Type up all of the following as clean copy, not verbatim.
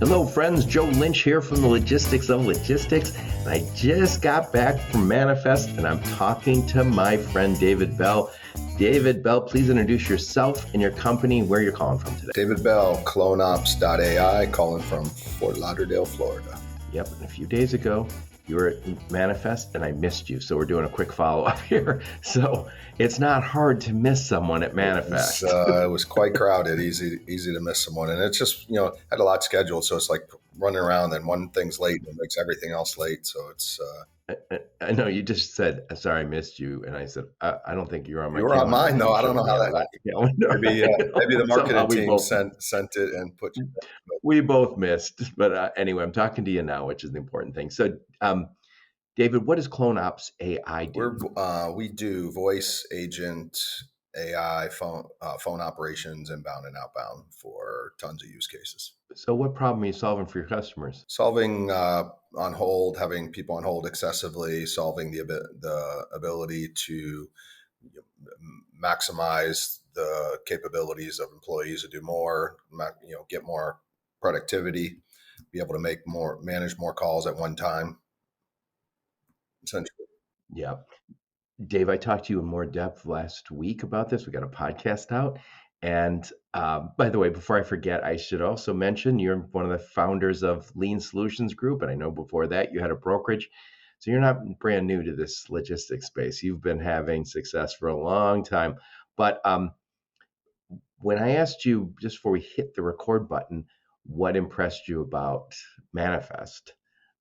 Hello, friends. Joe Lynch here from the Logistics of Logistics. And I just got back from Manifest and I'm talking to my friend David Bell. David Bell, please introduce yourself and your company, where you're calling from today. David Bell, CloneOps.ai, calling from Fort Lauderdale, Florida. Yep. And a few days ago, you were at Manifest and I missed you. So we're doing a quick follow-up here. So it's not hard to miss someone at Manifest. It was quite crowded, easy to miss someone. And it's just, had a lot scheduled. So it's like running around and one thing's late and it makes everything else late. So it's... I know you just said, sorry, I missed you. And I said, I don't think you're on my You were on mine, though. I don't know how that... Maybe the marketing team sent it and put you there. We both missed. But anyway, I'm talking to you now, which is the important thing. So, David, what does CloneOps AI do? We do voice agent AI phone operations, inbound and outbound, for tons of use cases. So what problem are you solving for your customers? Solving on hold, having people on hold excessively, solving the ability to maximize the capabilities of employees to do more, get more productivity, be able to manage more calls at one time, essentially. Yeah. Dave, I talked to you in more depth last week about this. We got a podcast out. And by the way, before I forget, I should also mention you're one of the founders of Lean Solutions Group. And I know before that you had a brokerage. So you're not brand new to this logistics space. You've been having success for a long time. But when I asked you just before we hit the record button, what impressed you about Manifest,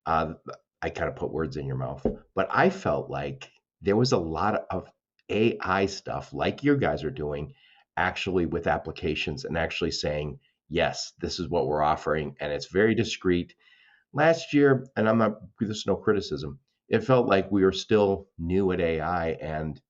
I kind of put words in your mouth. But I felt like there was a lot of AI stuff like you guys are doing, actually with applications and actually saying, yes, this is what we're offering. And it's very discreet. Last year, and this is no criticism, it felt like we were still new at AI and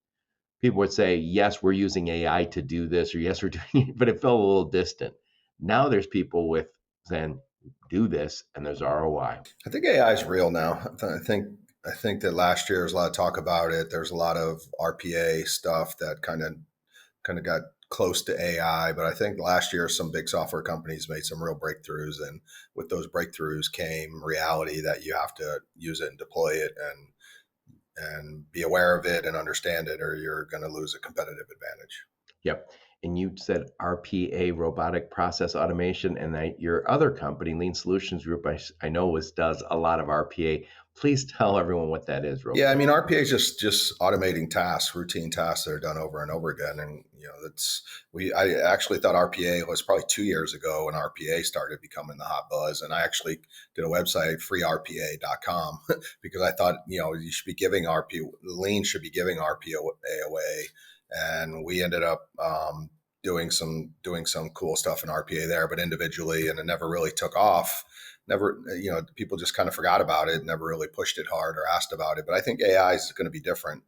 people would say, yes, we're using AI to do this, or yes, we're doing it, but it felt a little distant. Now there's people with saying, do this, and there's ROI. I think AI is real now. I think that last year there's a lot of talk about it. There's a lot of RPA stuff that kind of got close to AI, but I think last year some big software companies made some real breakthroughs, and with those breakthroughs came reality that you have to use it and deploy it and be aware of it and understand it, or you're going to lose a competitive advantage. Yep. And you said RPA, robotic process automation, and your other company, Lean Solutions Group, I know does a lot of RPA. Please tell everyone what that is. Yeah, I mean, RPA is just automating tasks, routine tasks that are done over and over again. And I actually thought RPA was probably 2 years ago when RPA started becoming the hot buzz. And I actually did a website, freerpa.com, because I thought you should be giving Lean should be giving RPA away. And we ended up doing some cool stuff in RPA there, but individually, and it never really took off. People just kind of forgot about it, never really pushed it hard or asked about it. But I think AI is going to be different.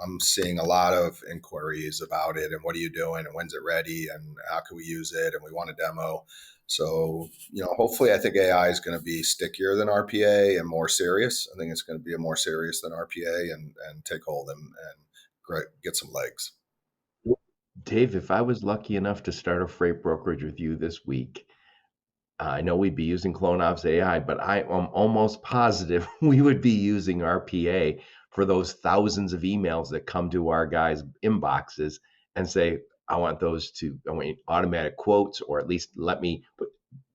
I'm seeing a lot of inquiries about it and what are you doing and when's it ready and how can we use it and we want a demo. So, hopefully I think AI is going to be stickier than RPA and more serious. I think it's going to be more serious than RPA and take hold and get some legs. Dave, if I was lucky enough to start a freight brokerage with you this week, I know we'd be using CloneOps AI, but I am almost positive we would be using RPA for those thousands of emails that come to our guys' inboxes and say, I want automatic quotes, or at least let me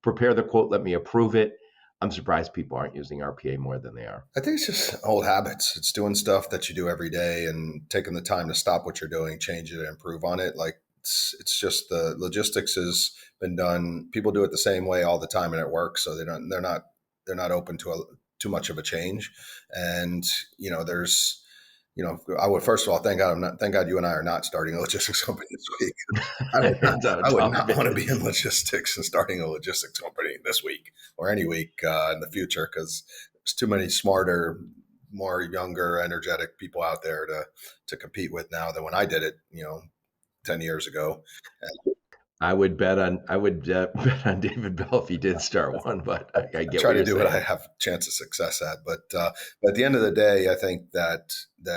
prepare the quote, let me approve it. I'm surprised people aren't using RPA more than they are. I think it's just old habits. It's doing stuff that you do every day and taking the time to stop what you're doing, change it, and improve on it. Like it's just the logistics has been done. People do it the same way all the time, and it works. So they're not open to too much of a change. And there's. I would first of all thank God you and I are not starting a logistics company this week. I would not want to be in logistics and starting a logistics company this week or any week in the future, because there's too many smarter, more younger, energetic people out there to compete with now than when I did it, 10 years ago. bet on David Bell if he did start one, but I I get try what to you're do what I saying. have a chance of success at. But at the end of the day, I think that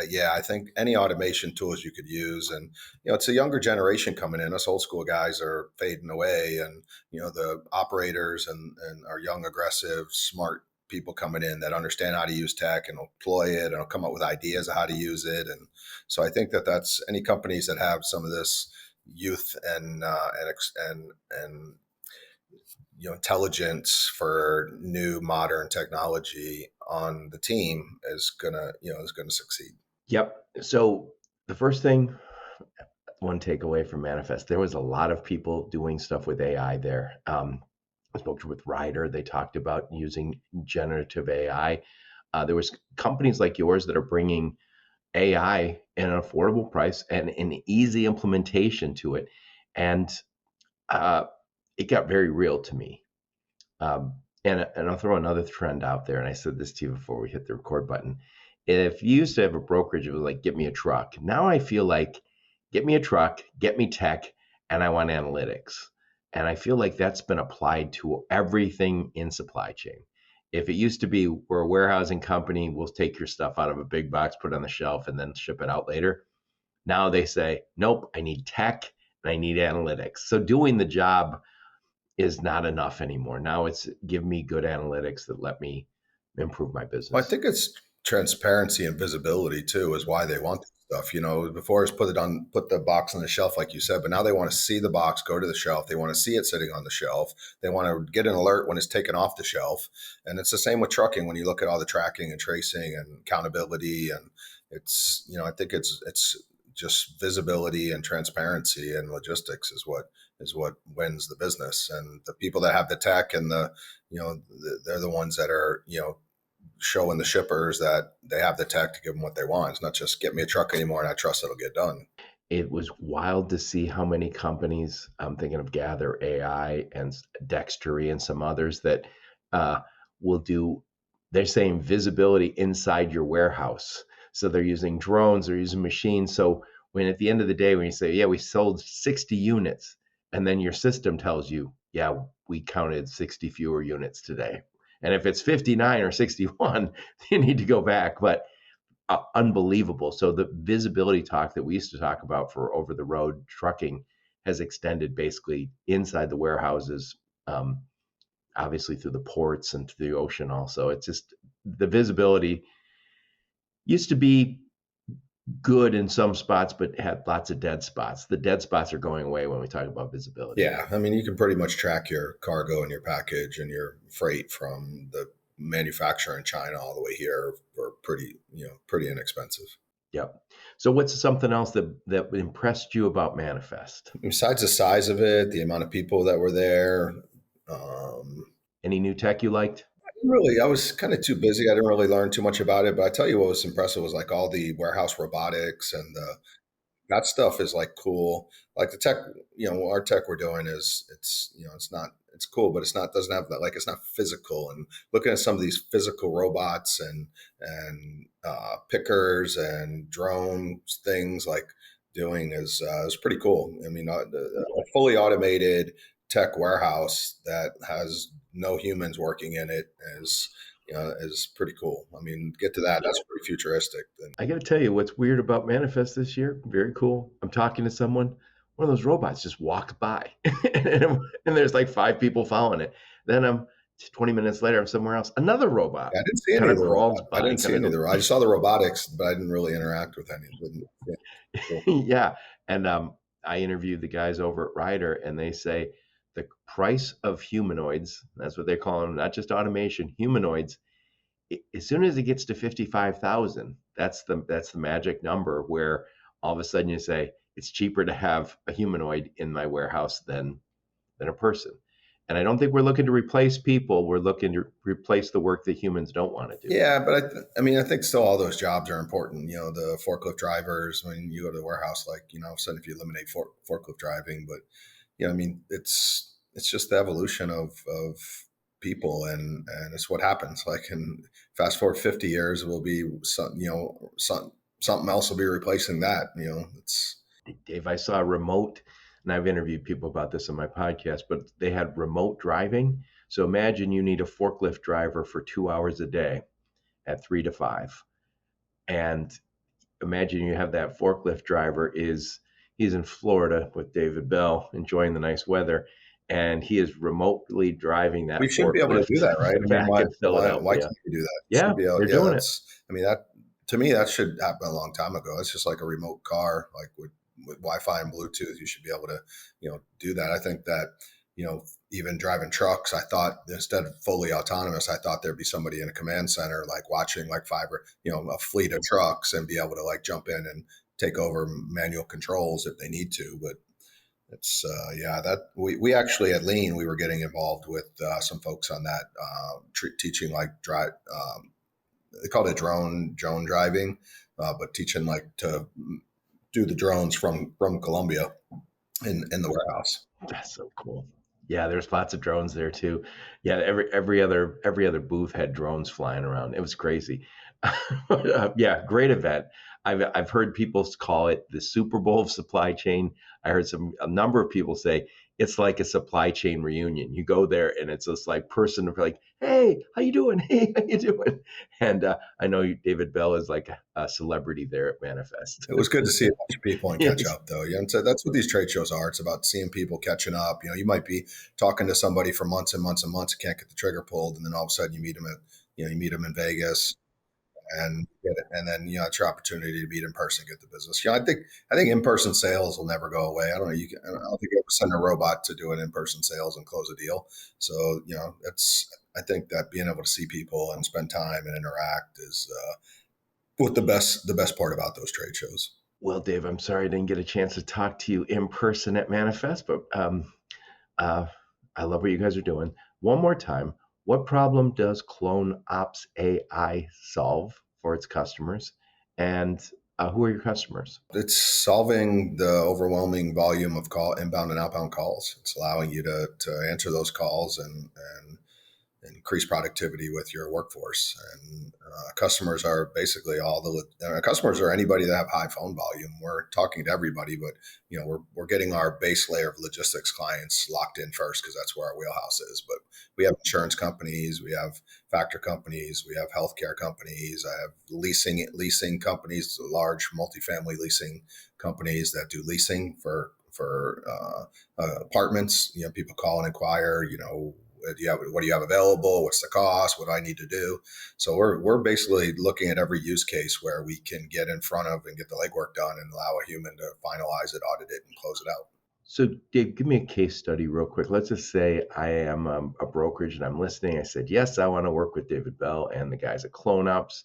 yeah, I think any automation tools you could use, and it's a younger generation coming in. Us old school guys are fading away, and the operators and our young, aggressive, smart people coming in that understand how to use tech and will deploy it and will come up with ideas of how to use it. And so I think that that's any companies that have some of this youth and intelligence for new modern technology on the team is gonna succeed. Yep. So the first thing, one takeaway from Manifest, there was a lot of people doing stuff with AI there. I spoke with Ryder. They talked about using generative AI. There was companies like yours that are bringing AI at an affordable price and an easy implementation to it, and uh, it got very real to me. And I'll throw another trend out there, and I said this to you before we hit the record button. If you used to have a brokerage, it was like, get me a truck. Now I feel like, get me a truck, get me tech, and I want analytics. And I feel like that's been applied to everything in supply chain. If it used to be, we're a warehousing company, we'll take your stuff out of a big box, put it on the shelf, and then ship it out later. Now they say, nope, I need tech and I need analytics. So doing the job is not enough anymore. Now it's give me good analytics that let me improve my Well, I business. think it's transparency and visibility too is why they want this stuff. Before it's put the box on the shelf, like you said, but now they want to see the box go to the shelf. They want to see it sitting on the shelf. They want to get an alert when it's taken off the shelf. And it's the same with trucking when you look at all the tracking and tracing and accountability. And I think it's just visibility and transparency and logistics is what wins the business. And the people that have the tech and they're the ones that are showing the shippers that they have the tech to give them what they want. It's not just get me a truck anymore and I trust it'll get done. It was wild to see how many companies, I'm thinking of Gather AI and Dextery and some others that uh, will do, they're saying visibility inside your warehouse. So they're using drones, they're using machines. So when at the end of the day, when you say, yeah, we sold 60 units, and then your system tells you, yeah, we counted 60 fewer units today. And if it's 59 or 61, you need to go back. But unbelievable. So the visibility talk that we used to talk about for over the road trucking has extended basically inside the warehouses, um, obviously through the ports and to the ocean also. It's just the visibility used to be good in some spots, but had lots of dead spots. The dead spots are going away when we talk about visibility. Yeah, I mean, you can pretty much track your cargo and your package and your freight from the manufacturer in China all the way here for pretty inexpensive. Yep. So what's something else that impressed you about Manifest? Besides the size of it, the amount of people that were there, um, Any new tech you liked? I was kind of too busy. I didn't really learn too much about it. But I tell you what was impressive was like all the warehouse robotics and that stuff is like cool. Like the tech, our tech we're doing it's cool, but doesn't have that, like, it's not physical. And looking at some of these physical robots and pickers and drone things like doing is pretty cool. I mean, a fully automated tech warehouse that has no humans working in it is pretty cool. I mean, get to that. That's pretty futuristic. And I got to tell you what's weird about Manifest this year. Very cool. I'm talking to someone. One of those robots just walks by, and there's like five people following it. Then I'm 20 minutes later. I'm somewhere else. Another robot I didn't see any kind of of the crawls robot. I by. didn't see Kind of any of goes, the. I just saw the robotics, but I didn't really interact with any. Yeah, cool. yeah. And I interviewed the guys over at Ryder, and they say the price of humanoids. That's what they call them, not just automation. Humanoids as soon as it gets to 55,000, that's the magic number where all of a sudden you say it's cheaper to have a humanoid in my warehouse than a person. And I don't think we're looking to replace people. We're looking to replace the work that humans don't want to do. Yeah, but I mean, I think still all those jobs are important. The forklift drivers. When you go to the warehouse, like all of a sudden, if you eliminate forklift driving, but I mean, it's just the evolution of people, and it's what happens. Like, in fast forward 50 years, will be something else will be replacing that. It's Dave, I saw a remote. and I've interviewed people about this on my podcast, but they had remote driving. So imagine you need a forklift driver for 2 hours a day at 3 to 5. And imagine you have that forklift driver he's in Florida with David Bell enjoying the nice weather, and he is remotely driving We that should be able to forklift do that, right? I mean, back in why Philadelphia. can't we do that? Yeah, Should be able, they're yeah, doing it. that's, I mean, that to me, that should happen a long time ago. It's just like a remote car, like with Wi-Fi and Bluetooth, you should be able to, do that. I think that, even driving trucks, I thought instead of fully autonomous, I thought there'd be somebody in a command center, like watching like a fleet of trucks and be able to like jump in and take over manual controls if they need to. But it's yeah, that we actually at Lean, we were getting involved with some folks on that, teaching like drive. They called it drone driving, but teaching like to do the drones from Colombia in the warehouse. That's so cool. Yeah, there's lots of drones there too. Yeah, every other booth had drones flying around. It was crazy. Yeah, great event. I've heard people call it the Super Bowl of supply chain. I heard a number of people say it's like a supply chain reunion. You go there and it's this like person like, hey, how you doing? Hey, how you doing? And I know David Bell is like a celebrity there at Manifest. It was good to see a bunch of people and catch Yes. up, though. Yeah, and so that's what these trade shows are. It's about seeing people catching up. You might be talking to somebody for months and months and months, and can't get the trigger pulled, and then all of a sudden you meet them in Vegas, and get it, and then it's your opportunity to meet in person, get the business. I think in person sales will never go away. I don't know. I don't think you ever send a robot to do an in person sales and close a deal. So it's. I think that being able to see people and spend time and interact is what the best part about those trade shows. Well, Dave, I'm sorry I didn't get a chance to talk to you in person at Manifest, but uh, I love what you guys are doing. One more time, what problem does Clone Ops AI solve for its customers? And who are your customers? It's solving the overwhelming volume of inbound and outbound calls. It's allowing you to answer those calls and increase productivity with your workforce. And customers are basically customers are anybody that have high phone volume. We're talking to everybody, but we're getting our base layer of logistics clients locked in first because that's where our wheelhouse is. But we have insurance companies, we have factor companies, we have healthcare companies, I have leasing companies, large multifamily leasing companies that do leasing for apartments. People call and inquire. What do you have available? What's the cost? What do I need to do? So we're basically looking at every use case where we can get in front of and get the legwork done and allow a human to finalize it, audit it, and close it out. So, Dave, give me a case study real quick. Let's just say I am a brokerage and I'm listening. I said, yes, I want to work with David Bell and the guys at Clone Ops.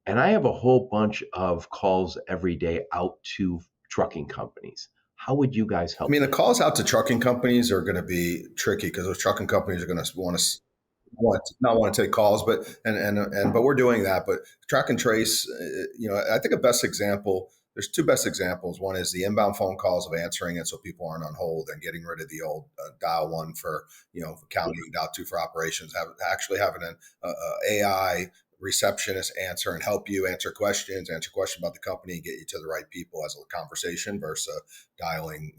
And I have a whole bunch of calls every day out to trucking companies. How would you guys I help mean, the me? calls out to trucking companies are going to be tricky because those trucking companies are going to not want to take calls, but we're doing that. But track and trace, I think a best example. There's two best examples. One is the inbound phone calls of answering it so people aren't on hold and getting rid of the old dial one for for counting, dial two for operations. Actually having an AI receptionist answer questions about the company, and get you to the right people as a conversation versus dialing,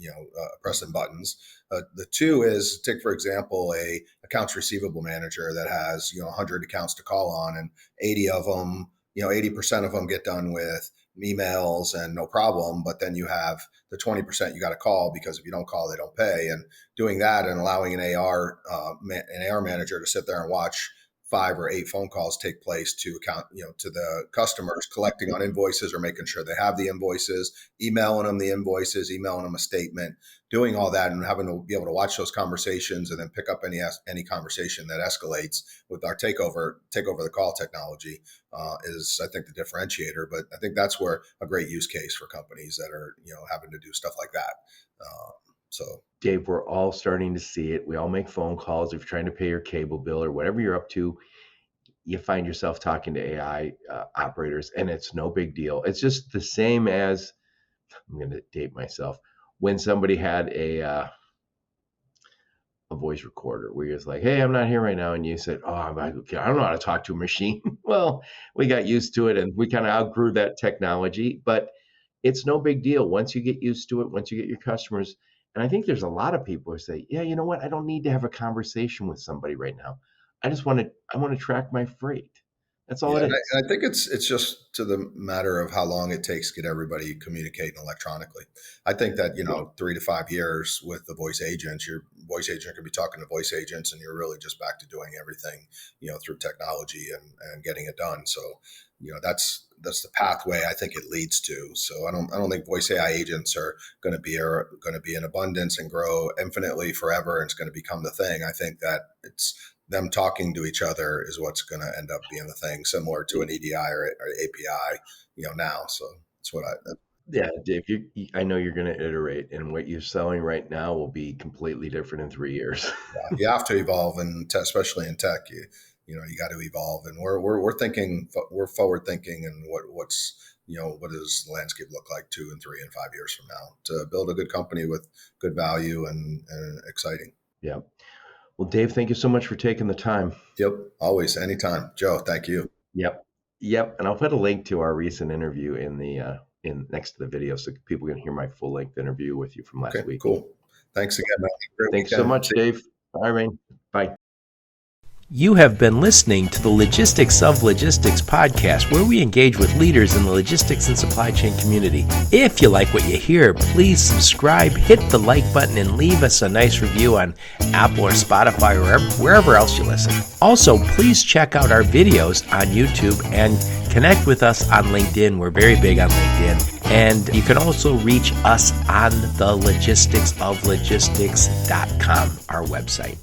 pressing buttons. The two is, take for example a accounts receivable manager that has 100 accounts to call on, and 80 of them, 80% of them get done with emails and no problem, but then you have the 20% you got to call because if you don't call they don't pay. And doing that and allowing an AR manager to sit there and watch 5 or 8 phone calls take place to to the customers, collecting on invoices or making sure they have the invoices, emailing them the invoices, emailing them a statement, doing all that, and having to be able to watch those conversations and then pick up any conversation that escalates with our takeover the call technology is, I think, the differentiator. But I think that's where a great use case for companies that are having to do stuff like that. So Dave, we're all starting to see it. We all make phone calls. If you're trying to pay your cable bill or whatever you're up to, you find yourself talking to AI operators, and it's no big deal. It's just the same as, I'm going to date myself, when somebody had a voice recorder where you're just like, hey, I'm not here right now. And you said, oh, I don't know how to talk to a machine. Well, we got used to it and we kind of outgrew that technology, but it's no big deal. Once you get used to it, once you get your customers, And I think there's a lot of people who say, yeah, you know what? I don't need to have a conversation with somebody right now. I want to track my freight. That's all Yeah, it and is. I think it's just to the matter of how long it takes to get everybody communicating electronically. I think that Yeah. 3 to 5 years with the voice agents, your voice agent can be talking to voice agents, and you're really just back to doing everything through technology and getting it done. So that's the pathway I think it leads to. So I don't think voice AI agents are going to be in abundance and grow infinitely forever, and it's going to become the thing. I think that it's them talking to each other is what's going to end up being the thing, similar to an EDI or API, now. So that's what I. Yeah, Dave, I know you're going to iterate, and what you're selling right now will be completely different in 3 years. You have to evolve, and especially in tech, you got to evolve, and we're thinking, we're forward thinking, and what does the landscape look like 2 and 3 and 5 years from now to build a good company with good value and exciting. Yeah. Well, Dave, thank you so much for taking the time. Yep, always, anytime, Joe. Thank you. Yep. Yep. And I'll put a link to our recent interview in next to the video so people can hear my full length interview with you from last Okay, week. cool. Thanks again, man. Great Thanks so weekend. much, Dave. Bye, Rain. Bye. You have been listening to the Logistics of Logistics podcast, where we engage with leaders in the logistics and supply chain community. If you like what you hear, please subscribe, hit the like button, and leave us a nice review on Apple or Spotify or wherever else you listen. Also, please check out our videos on YouTube and connect with us on LinkedIn. We're very big on LinkedIn. And you can also reach us on the logisticsoflogistics.com, our website.